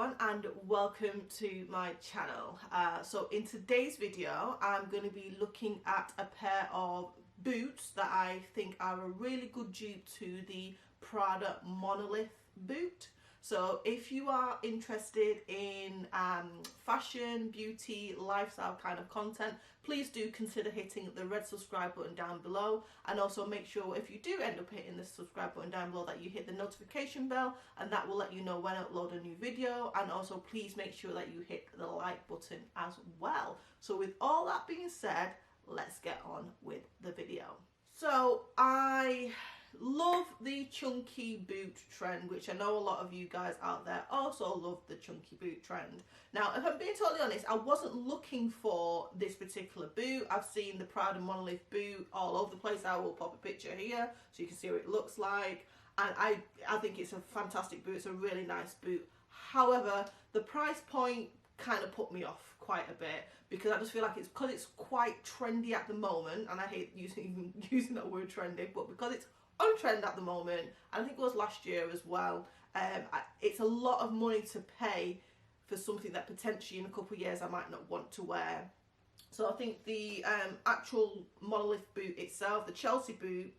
everyone and welcome to my channel. So in today's video I'm going to be looking at a pair of boots that I think are a really good dupe to the Prada Monolith Boot. So if you are interested in fashion, beauty, lifestyle kind of content, please do consider hitting the red subscribe button down below, and also make sure if you do end up hitting the subscribe button down below that you hit the notification bell, and that will let you know when I upload a new video. And also please make sure that you hit the like button as well. So with all that being said, let's get on with the video. So I love the chunky boot trend, which I know a lot of you guys out there also love the chunky boot trend. Now, if I'm being totally honest, I wasn't looking for this particular boot. I've seen the Prada Monolith boot all over the place. I will pop a picture here so you can see what it looks like. And I think it's a fantastic boot. It's a really nice boot. However, the price point kind of put me off quite a bit, because I just feel like it's quite trendy at the moment, and I hate using that word trendy, but because it's on trend at the moment, and I think it was last year as well, it's a lot of money to pay for something that potentially in a couple of years I might not want to wear. So I think the actual Monolith boot itself, the Chelsea boot,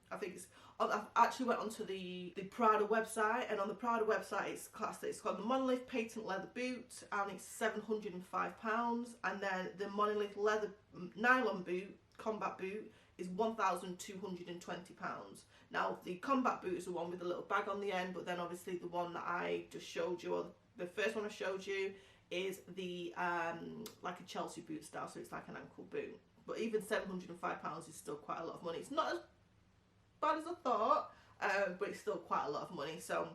I actually went onto the Prada website, and on the Prada website it's called the Monolith Patent Leather Boot, and it's £705. And then the Monolith Leather Nylon Boot, Combat Boot, is £1,220. Now the Combat Boot is the one with the little bag on the end, but then obviously the one that I just showed you, or the first one I showed you, is the like a Chelsea boot style, so it's like an ankle boot. But even £705 is still quite a lot of money. It's not as bad as I thought, but it's still quite a lot of money. So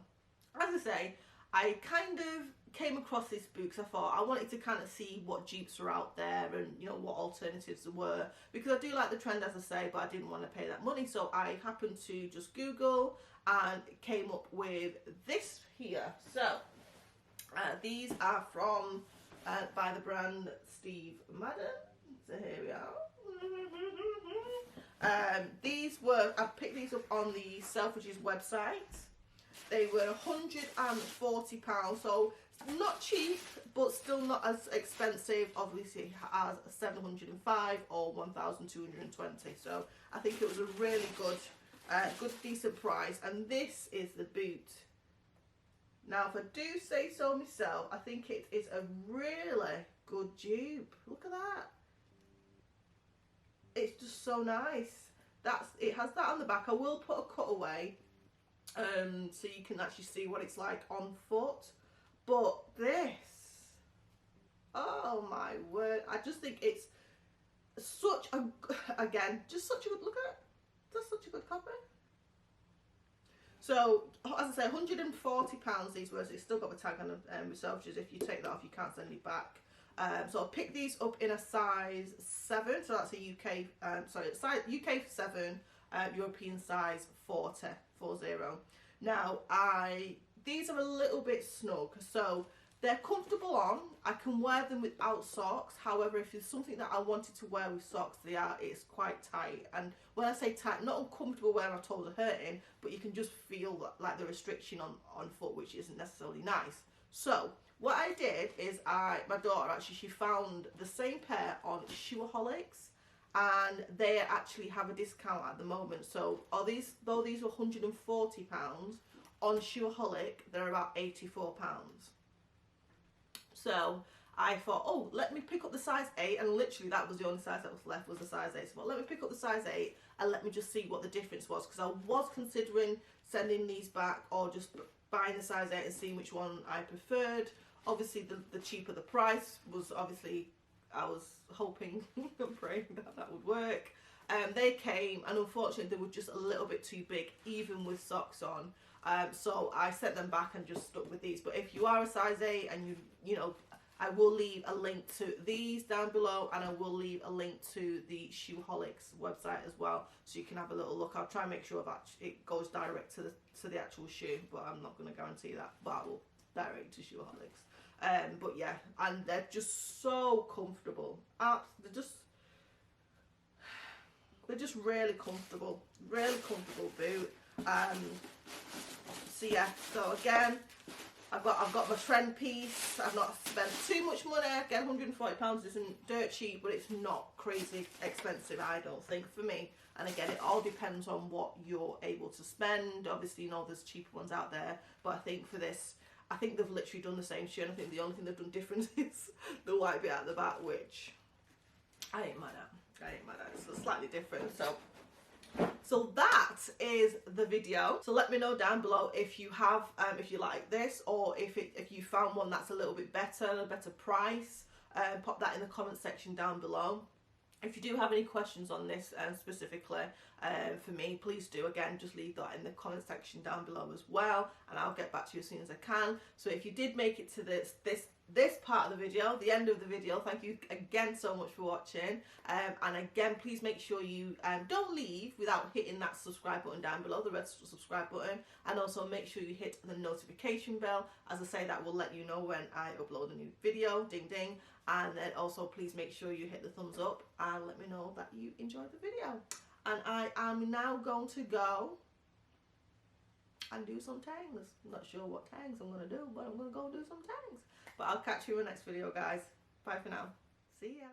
as I say, I kind of came across this boot because I thought I wanted to kind of see what dupes were out there, and you know what alternatives there were, because I do like the trend, as I say, but I didn't want to pay that money. So I happened to just Google and came up with this here. So these are from by the brand Steve Madden. So here we are. I picked these up on the Selfridges website. They were £140, so not cheap, but still not as expensive, obviously, as 705 or 1,220. So I think it was a really good, decent price. And this is the boot. Now, if I do say so myself, I think it is a really good dupe. Look at that. It's just so nice. It has that on the back. I will put a cutaway so you can actually see what it's like on foot. But this, oh my word, I just think it's such a, again, just such a good, look at it, that's such a good copy. So, as I say, £140 these were, so it's still got the tag on them myself, just if you take that off you can't send it back. So I picked these up in a size 7, so that's a UK 7, European size 40. Now these are a little bit snug, so they're comfortable on. I can wear them without socks. However, if it's something that I wanted to wear with socks, it's quite tight. And when I say tight, not uncomfortable where my toes are hurting, but you can just feel like the restriction on foot, which isn't necessarily nice. So what I did is my daughter actually, she found the same pair on Shoeaholics, and they actually have a discount at the moment. So though these were £140, on Shoeaholic they're about £84. So I thought, oh, let me pick up the size 8, and literally that was the only size that was left, was the size 8. So let me pick up the size 8 and let me just see what the difference was, because I was considering sending these back or just buying the size 8 and seeing which one I preferred. Obviously the cheaper the price was, obviously I was hoping and praying that would work. They came, and unfortunately they were just a little bit too big, even with socks on. So I sent them back and just stuck with these. But if you are a size 8 and you know, I will leave a link to these down below, and I will leave a link to the Shoeaholics website as well, so you can have a little look. I'll try and make sure that it goes direct to the actual shoe, but I'm not going to guarantee that, but I will direct to Shoeaholics. But yeah, and they're just so comfortable. They're just really comfortable boot. So yeah, so again, I've got my trend piece. I've not spent too much money. Again, £140 isn't dirt cheap, but it's not crazy expensive, I don't think, for me. And again, it all depends on what you're able to spend. Obviously, you know, there's cheaper ones out there, but I think for this, I think they've literally done the same shoe. And I think the only thing they've done different is the white bit at the back, which I ain't mad at. I ain't mad at. It's slightly different. So that is the video. So let me know down below if you have, if you like this, or if you found one that's a little bit better, a better price. Pop that in the comment section down below. If you do have any questions on this specifically for me, please do, again, just leave that in the comment section down below as well, and I'll get back to you as soon as I can. So if you did make it to this part of the video, the end of the video, thank you again so much for watching. And again, please make sure you don't leave without hitting that subscribe button down below, the red subscribe button, and also make sure you hit the notification bell. As I say, that will let you know when I upload a new video, ding ding. And then also please make sure you hit the thumbs up and let me know that you enjoyed the video. And I am now going to go and do some tangs. I'm not sure what tangs I'm going to do, but I'm going to go do some tangs. But I'll catch you in the next video, guys. Bye for now. See ya.